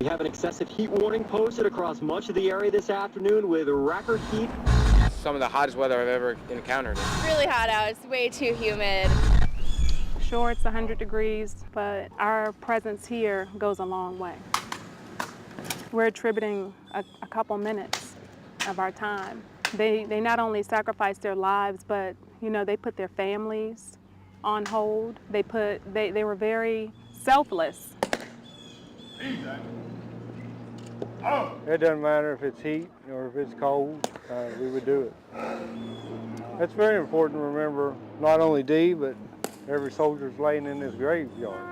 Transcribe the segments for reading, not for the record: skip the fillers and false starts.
We have an excessive heat warning posted across much of the area this afternoon with record heat. Some of the hottest weather I've ever encountered. It's really hot out. It's way too humid. Sure, it's 100 degrees, but our presence here goes a long way. We're attributing a couple minutes of our time. They not only sacrifice their lives, but they put their families on hold. They were very selfless. It doesn't matter if it's heat or if it's cold, we would do it. It's very important to remember not only Dee, but every soldier's laying in this graveyard.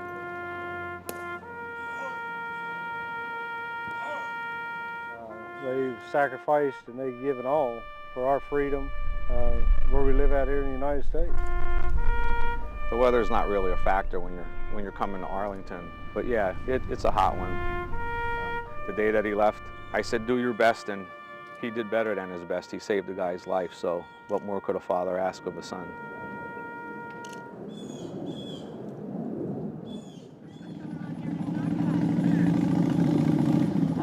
They've sacrificed and they've given all for our freedom where we live out here in the United States. The weather's not really a factor when you're coming to Arlington, but yeah, it's a hot one. The day that he left, I said, do your best, and he did better than his best. He saved the guy's life, so what more could a father ask of a son?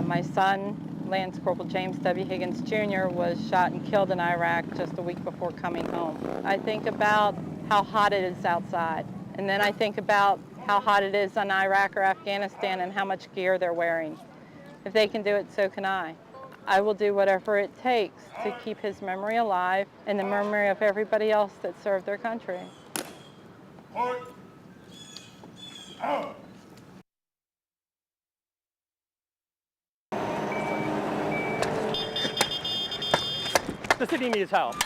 My son, Lance Corporal James W. Higgins Jr., was shot and killed in Iraq just a week before coming home. I think about how hot it is outside, and then I think about how hot it is in Iraq or Afghanistan and how much gear they're wearing. If they can do it, so can I. I will do whatever it takes to keep his memory alive and the memory of everybody else that served their country. The city needs help.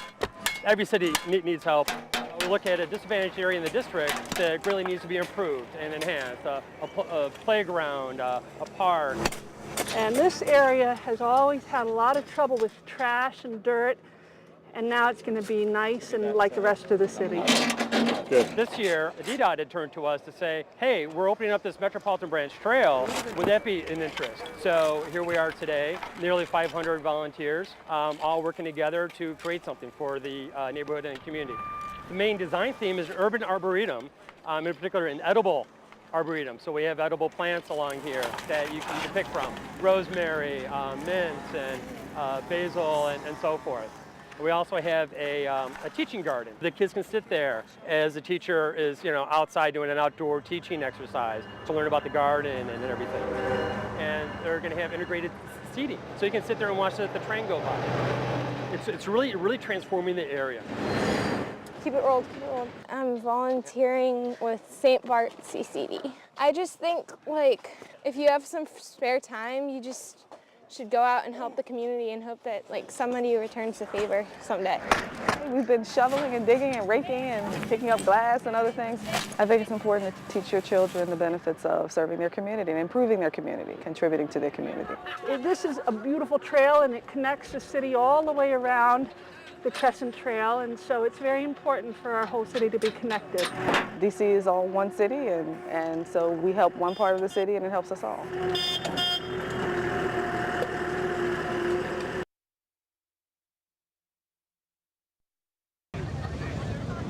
Every city needs help. We look at a disadvantaged area in the district that really needs to be improved and enhanced. A playground, a park. And this area has always had a lot of trouble with trash and dirt, and now it's going to be nice and like the rest of the city. Good. This year, DDOT had turned to us to say, hey, we're opening up this Metropolitan Branch Trail. Would that be an interest? So here we are today, nearly 500 volunteers, all working together to create something for the neighborhood and community. The main design theme is urban arboretum, in particular an edible arboretum. So we have edible plants along here that you can pick from. Rosemary, mint, and basil, and so forth. We also have a teaching garden. The kids can sit there as the teacher is, outside doing an outdoor teaching exercise to learn about the garden and everything. And they're going to have integrated seating, so you can sit there and watch the train go by. It's really transforming the area. Keep it rolled, keep it rolled. I'm volunteering with St. Bart CCD. I just think, if you have some spare time, you just should go out and help the community and hope that, somebody returns the favor someday. We've been shoveling and digging and raking and picking up glass and other things. I think it's important to teach your children the benefits of serving their community and improving their community, contributing to their community. This is a beautiful trail, and it connects the city all the way around the Crescent Trail, and so it's very important for our whole city to be connected. DC is all one city, and so we help one part of the city, and it helps us all.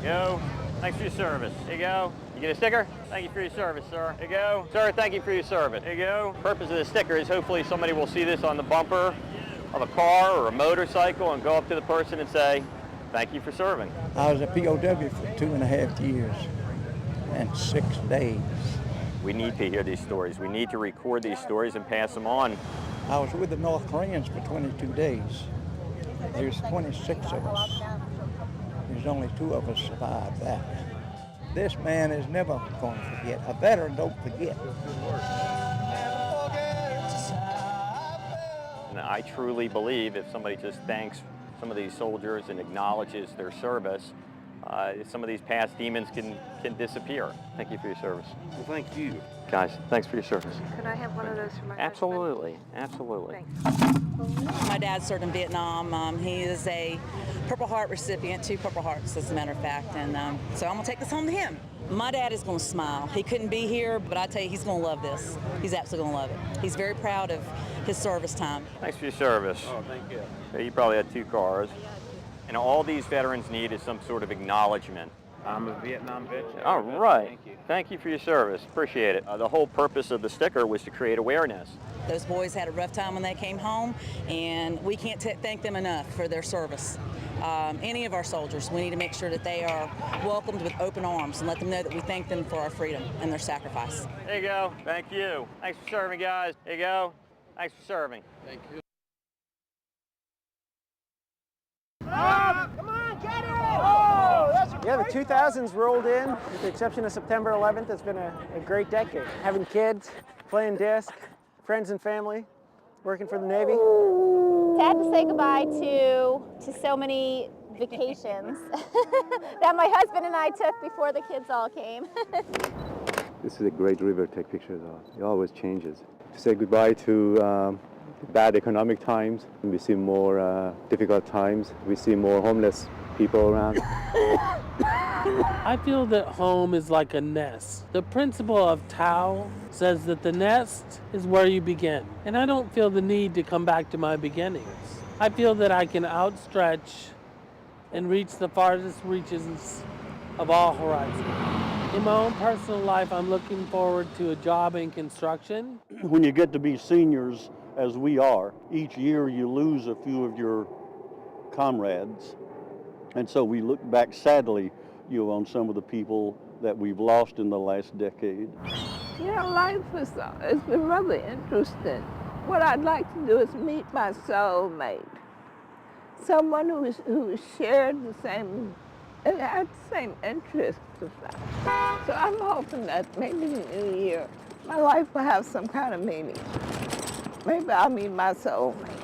Yo, thanks for your service. Here you go. You get a sticker? Thank you for your service, sir. Here you go. Sir, thank you for your service. Here you go. The purpose of the sticker is hopefully somebody will see this on the bumper of a car or a motorcycle and go up to the person and say, thank you for serving. I was a POW for 2.5 years and 6 days. We need to hear these stories. We need to record these stories and pass them on. I was with the North Koreans for 22 days. There's 26 of us. There's only 2 of us survived that. This man is never going to forget. A veteran don't forget. And I truly believe if somebody just thanks some of these soldiers and acknowledges their service, some of these past demons can disappear. Thank you for your service. Well, thank you. Guys, thanks for your service. Could I have one of those for my Absolutely, absolutely. Thanks. My dad served in Vietnam. He is a Purple Heart recipient, 2 Purple Hearts, as a matter of fact, and so I'm gonna take this home to him. My dad is gonna smile. He couldn't be here, but I tell you, he's gonna love this. He's absolutely gonna love it. He's very proud of his service time. Thanks for your service. Oh, thank you. You probably had 2 cars. And all these veterans need is some sort of acknowledgement I'm a Vietnam vet. All right. Thank you. Thank you for your service. Appreciate it. The whole purpose of the sticker was to create awareness. Those boys had a rough time when they came home, and we can't thank them enough for their service. Any of our soldiers, we need to make sure that they are welcomed with open arms and let them know that we thank them for our freedom and their sacrifice. There you go. Thank you. Thanks for serving, guys. There you go. Thanks for serving. Thank you. Yeah, the 2000s rolled in, with the exception of September 11th. It's been a great decade. Having kids, playing disc, friends and family, working for the Navy. Sad to say goodbye to so many vacations that my husband and I took before the kids all came. This is a great river to take pictures of. It always changes. To say goodbye to bad economic times. We see more difficult times. We see more homeless people around. I feel that home is like a nest. The principle of Tao says that the nest is where you begin. And I don't feel the need to come back to my beginnings. I feel that I can outstretch and reach the farthest reaches of all horizons. In my own personal life, I'm looking forward to a job in construction. When you get to be seniors, as we are, each year you lose a few of your comrades. And so we look back sadly, on some of the people that we've lost in the last decade. Life it's been rather interesting. What I'd like to do is meet my soulmate. Someone who shared the same, and had the same interests as that. So I'm hoping that maybe in the new year, my life will have some kind of meaning. Maybe I'll meet my soulmate.